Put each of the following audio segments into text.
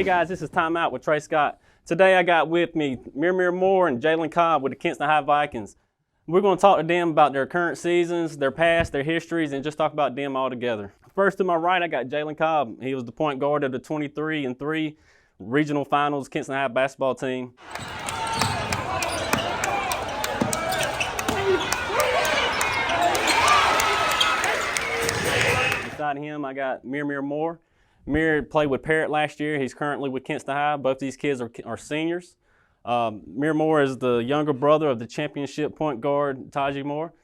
Hey guys, this is Timeout with Trey Scott. Today I got with me Mir Moore and Jaylen Cobb with the Kinston High Vikings. We're going to talk to them about their current seasons, their past, their histories, and just talk about them all together. First to my right, I got Jaylen Cobb. He was the point guard of the 23-3 regional finals Kinston High Basketball team. Beside him, I got Mir Moore. Mir played with Parrott last year. He's currently with Kinston High. Both these kids are seniors. Mir Moore is the younger brother of the championship point guard, Taji Moore.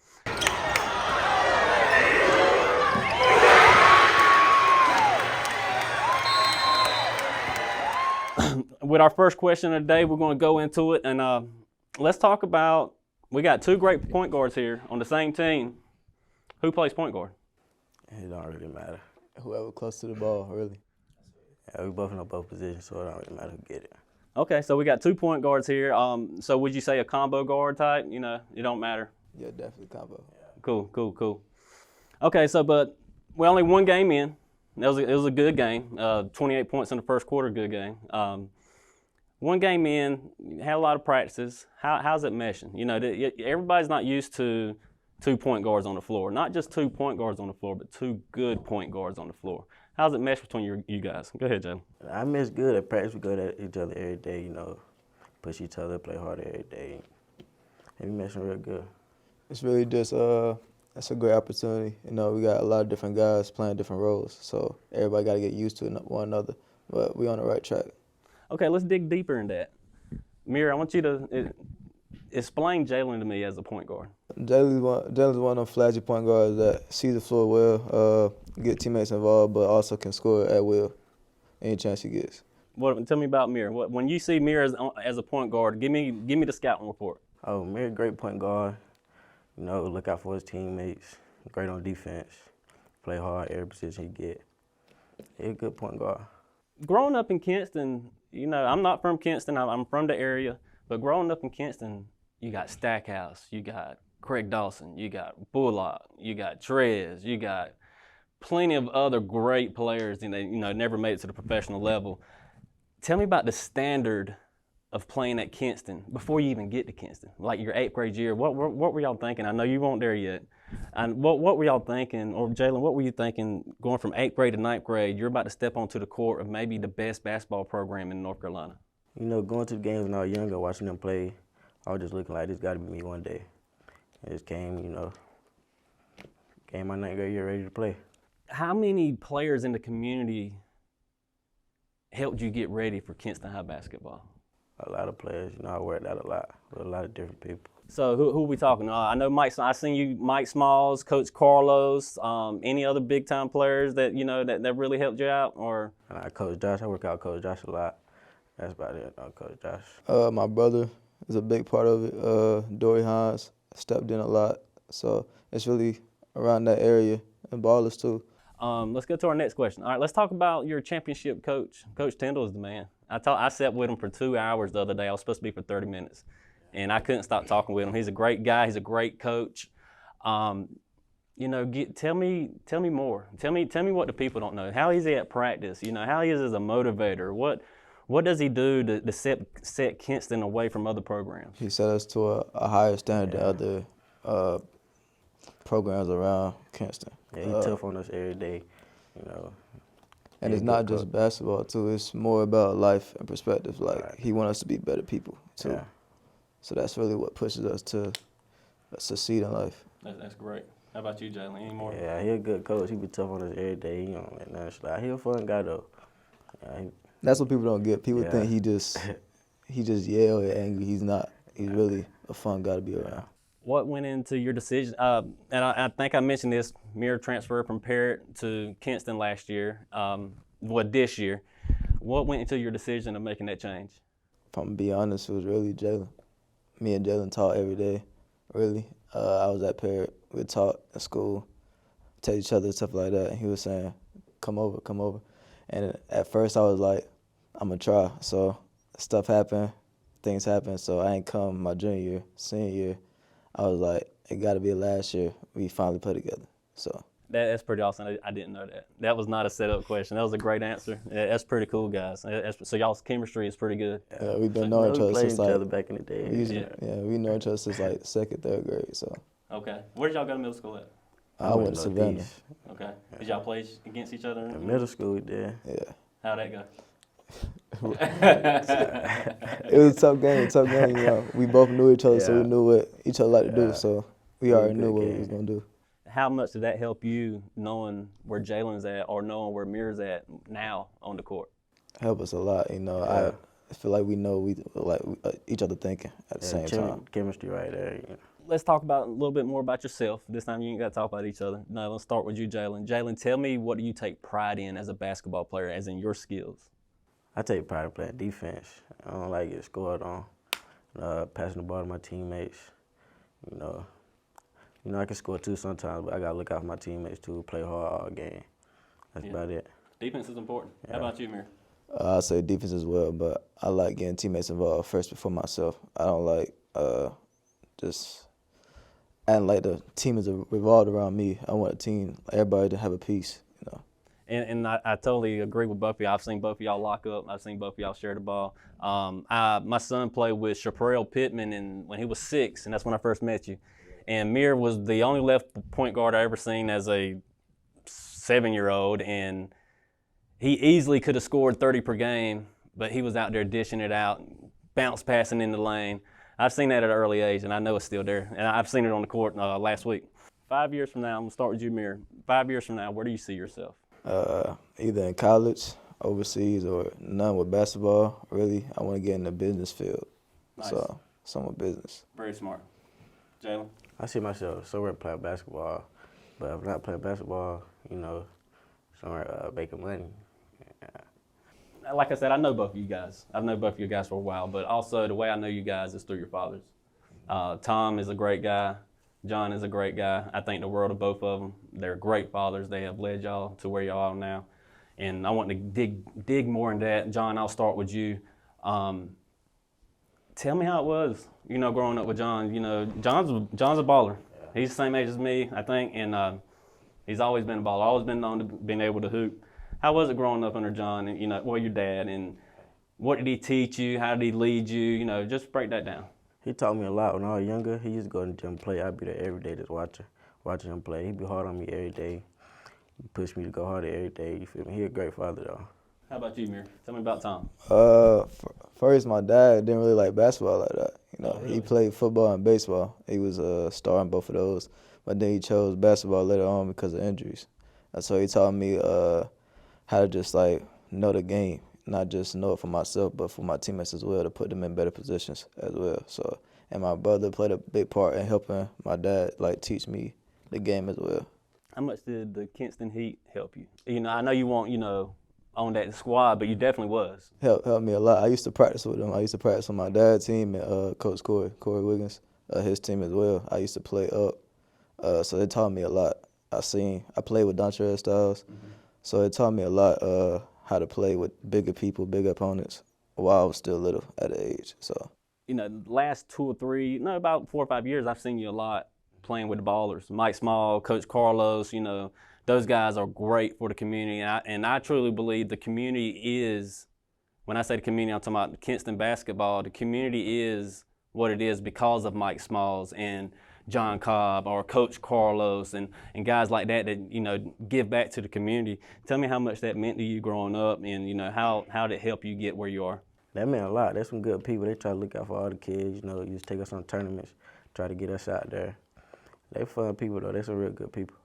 With our first question of the day, we're going to go into it, and let's talk about, we got two great point guards here on the same team. Who plays point guard? It don't really matter. Whoever close to the ball, really. Yeah, we both know both positions, so it don't really matter who get it. Okay, so we got two point guards here. So would you say a combo guard type? You know, it don't matter. Yeah, definitely combo. Cool. Okay, so but we're only one game in. It was a good game. 28 points in the first quarter, good game. One game in, had a lot of practices. How's it meshing? You know, everybody's not used to 2 point guards on the floor. Not just 2 point guards on the floor, but 2 good point guards on the floor. How's it mesh between you guys? Go ahead, Jaylen. I miss good at practice. We go at each other every day, you know, push each other, play hard every day. And we meshing real good. It's really just it's a great opportunity. You know, we got a lot of different guys playing different roles, so everybody got to get used to one another. But we on the right track. Okay, let's dig deeper in that. Mir, I want you to explain Jaylen to me as a point guard. Jaylen's one of them flashy point guards that sees the floor well, get teammates involved, but also can score at will any chance he gets. Tell me about Mir. When you see Mir as a point guard, give me the scouting report. Oh, Mir, great point guard. You know, look out for his teammates. Great on defense. Play hard every position he get. He's a good point guard. Growing up in Kinston, you know, I'm not from Kinston. I'm from the area, but growing up in Kinston, you got Stackhouse, you got Craig Dawson, you got Bullock, you got Trez, you got plenty of other great players, and they, you know, never made it to the professional level. Tell me about the standard of playing at Kinston before you even get to Kinston. Like your 8th grade year, what were y'all thinking? I know you weren't there yet. And what were y'all thinking, or Jaylen, what were you thinking going from 8th grade to 9th grade? You're about to step onto the court of maybe the best basketball program in North Carolina. You know, going to the games when I was younger, watching them play, I was just looking like, this got to be me one day. It just came, you know, came my 9th grade year ready to play. How many players in the community helped you get ready for Kinston High basketball? A lot of players, you know, I worked out a lot with a lot of different people. So who are we talking? I know Mike. I seen you, Mike Smalls, Coach Carlos. Any other big time players that you know that really helped you out, or? Coach Josh. I work out Coach Josh a lot. That's about it. Coach Josh. My brother is a big part of it. Dory Hines stepped in a lot, so it's really around that area, and ballers too. Let's go to our next question. All right, let's talk about your championship coach. Coach Tyndall is the man. I sat with him for 2 hours the other day. I was supposed to be for 30 minutes, and I couldn't stop talking with him. He's a great guy. He's a great coach. You know, tell me more. Tell me what the people don't know. How is he at practice? You know, how he is as a motivator. What does he do to set Kinston away from other programs? He set us to a higher standard than other programs around Kinston. Yeah, he's tough on us every day, you know. And it's not just basketball, too. It's more about life and perspective. Like, he wants us to be better people, too. Yeah. So that's really what pushes us to succeed in life. That's great. How about you, Jaylen? Any more? Yeah, he's a good coach. He be tough on us every day. You know, and that's like, he's a fun guy, though. Yeah, that's what people don't get. People think he just yell and angry. He's not. He's really a fun guy to be around. What went into your decision? And I think I mentioned this. Mir transferred from Parrott to Kinston last year. This year. What went into your decision of making that change? If I'm gonna be honest, it was really Jaylen. Me and Jaylen taught every day. Really, I was at Parrott. We taught at school, tell each other stuff like that. And he was saying, "Come over, come over." And at first, I was like, "I'm gonna try." So stuff happened, things happened. So I ain't come my junior year, senior year. I was like, it got to be last year we finally put together. So That's pretty awesome. I didn't know that. That was not a setup question. That was a great answer. That's pretty cool, guys. So y'all's chemistry is pretty good. Yeah, we've been You knowing know, each we other played since each other like back in the day. we know each other since like 2nd, 3rd grade. So Okay. Where did y'all go to middle school at? I went to Savannah. Northeast. Okay. Did y'all play against each other? In middle school, we did. Yeah, How'd that go? it was a tough game. You know, we both knew each other, so we Yeah. knew what each other liked to do. So we It was a already knew good what we game. was gonna do. How much did that help you knowing where Jaylen's at or knowing where Mir's at now on the court? Help us a lot. You know, Yeah. I feel like we know each other thinking at the same time. Chemistry right there. You know. Let's talk about a little bit more about yourself. This time you ain't got to talk about each other. No, let's start with you, Jaylen. Jaylen, tell me, what do you take pride in as a basketball player, as in your skills? I take pride in playing defense. I don't like getting scored on. Passing the ball to my teammates. You know, I can score too sometimes, but I gotta look out for my teammates too. Play hard all game. That's about it. Defense is important. Yeah. How about you, Mir? I say defense as well, but I like getting teammates involved first before myself. I don't like just acting like the team is revolved around me. I want a team, everybody to have a piece, you know. And I totally agree with both of y'all. I've seen both of y'all lock up. I've seen both of y'all share the ball. My son played with Shaprell Pittman when he was 6, and that's when I first met you. And Mir was the only left point guard I ever seen as a 7-year-old, and he easily could have scored 30 per game, but he was out there dishing it out, bounce passing in the lane. I've seen that at an early age, and I know it's still there. And I've seen it on the court last week. 5 years from now, I'm going to start with you, Mir. 5 years from now, where do you see yourself? Either in college, overseas, or none with basketball. Really, I want to get in the business field. Nice. So, some of business. Very smart. Jaylen? I see myself somewhere playing basketball, but if I'm not playing basketball, you know, somewhere making money. Like I said, I know both of you guys. I've known both of you guys for a while, but also the way I know you guys is through your fathers. Tom is a great guy. John is a great guy. I think the world of both of them. They're great fathers. They have led y'all to where y'all are now. And I want to dig more into that. John, I'll start with you. Tell me how it was, you know, growing up with John. You know, John's a baller. He's the same age as me, I think, and he's always been a baller. Always been known to being able to hoop. How was it growing up under John and, you know, well, your dad, and what did he teach you? How did he lead you? You know, just break that down. He taught me a lot when I was younger. He used to go to the gym and play. I'd be there every day just watching him play. He'd be hard on me every day. He pushed me to go harder every day. You feel me? He a great father, though. How about you, Mir? Tell me about Tom. First, my dad didn't really like basketball like that. You know, really? He played football and baseball. He was a star in both of those. But then he chose basketball later on because of injuries. And so he taught me how to just like know the game, not just know it for myself, but for my teammates as well, to put them in better positions as well. So, and my brother played a big part in helping my dad like teach me the game as well. How much did the Kinston Heat help you? You know, I know you weren't, you know, on that squad, but you definitely was. Helped me a lot. I used to practice with him. I used to practice on my dad's team and Coach Corey Wiggins, his team as well. I used to play up, so they taught me a lot. I played with Dontrell Styles, so it taught me a lot how to play with bigger people, bigger opponents, while I was still little at the age. So, you know, last 2 or 3, no, about 4 or 5 years, I've seen you a lot playing with the ballers. Mike Small, Coach Carlos, you know, those guys are great for the community. And I truly believe the community is, when I say the community, I'm talking about Kinston basketball. The community is what it is because of Mike Smalls and John Cobb or Coach Carlos and guys like that, you know, give back to the community. Tell me how much that meant to you growing up, and, you know, how did it help you get where you are? That meant a lot. There's some good people. They try to look out for all the kids. You know, used to take us on tournaments, try to get us out there. They fun people, though. They're some real good people.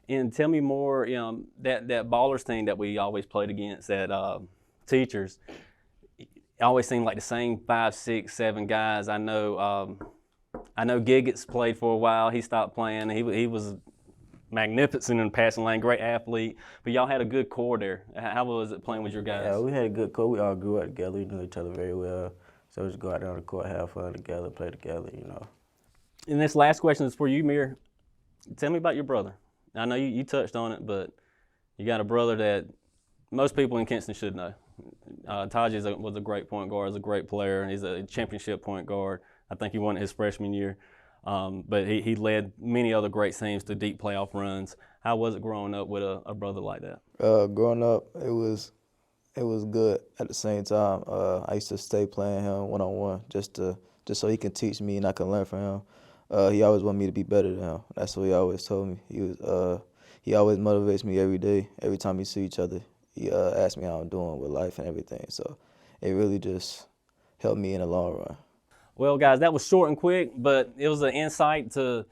And tell me more, you know, that ballers team that we always played against at teachers, it always seemed like the same 5, 6, 7 guys. I know Giggets played for a while. He stopped playing. He was magnificent in the passing lane, great athlete. But y'all had a good core there. How was it playing with your guys? Yeah, we had a good core. We all grew up together. We knew each other very well. So we just go out there on the court, have fun together, play together, you know. And this last question is for you, Mir. Tell me about your brother. I know you touched on it, but you got a brother that most people in Kinston should know. Taji was a great point guard, is a great player, and he's a championship point guard. I think he won it his freshman year. But he led many other great teams to deep playoff runs. How was it growing up with a brother like that? Growing up, it was good. At the same time, I used to stay playing him one-on-one just so he can teach me and I can learn from him. He always wanted me to be better than him. That's what he always told me. He always motivates me every day. Every time we see each other, he asks me how I'm doing with life and everything. So it really just helped me in the long run. Well, guys, that was short and quick, but it was an insight to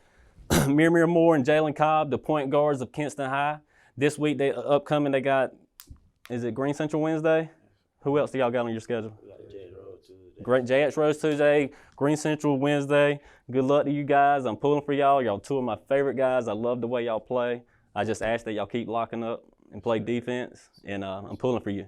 Mir Moore and Jaylen Cobb, the point guards of Kinston High. This week, they got, is it Green Central Wednesday? Who else do y'all got on your schedule? Great, JX Rose Tuesday, Green Central Wednesday. Good luck to you guys. I'm pulling for y'all. Y'all two of my favorite guys. I love the way y'all play. I just ask that y'all keep locking up and play defense, and I'm pulling for you.